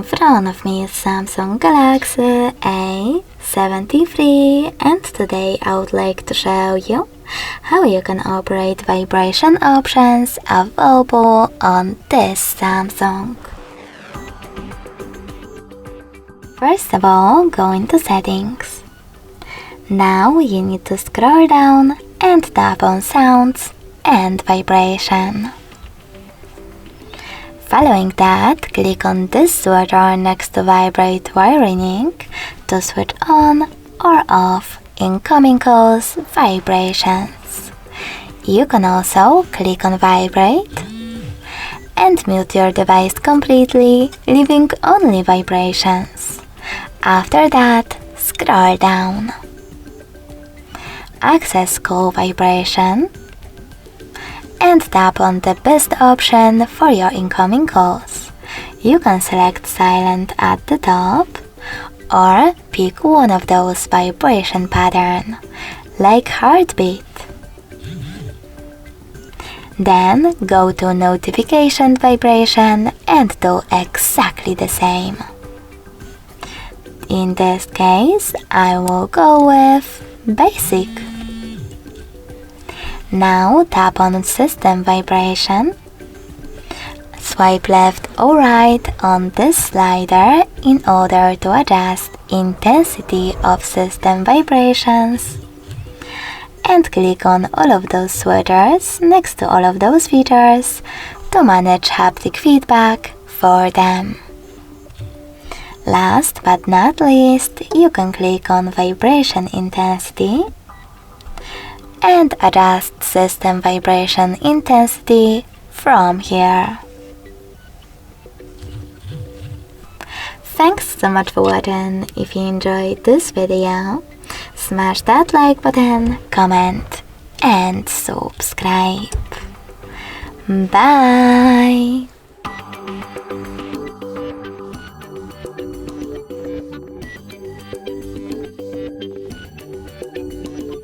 In front of me is Samsung Galaxy A73, and today I would like to show you how you can operate vibration options available on this Samsung. First of all, go into settings. Now you need to scroll down and tap on sounds and vibration. Following that, click on this sweater next to vibrate while ringing to switch on or off incoming calls vibrations. You can also click on vibrate and mute your device completely, leaving only vibrations. After that, scroll down. Access call vibration and tap on the best option for your incoming calls. You can select silent at the top or pick one of those vibration patterns, like heartbeat. Then go to notification vibration and do exactly the same. In this case, I will go with basic. Now tap on system vibration. Swipe left or right on this slider in order to adjust intensity of system vibrations. And click on all of those switches next to all of those features to manage haptic feedback for them. Last but not least, you can click on vibration intensity and adjust system vibration intensity from here. Thanks so much for watching. If you enjoyed this video, smash that like button, comment and subscribe. Bye!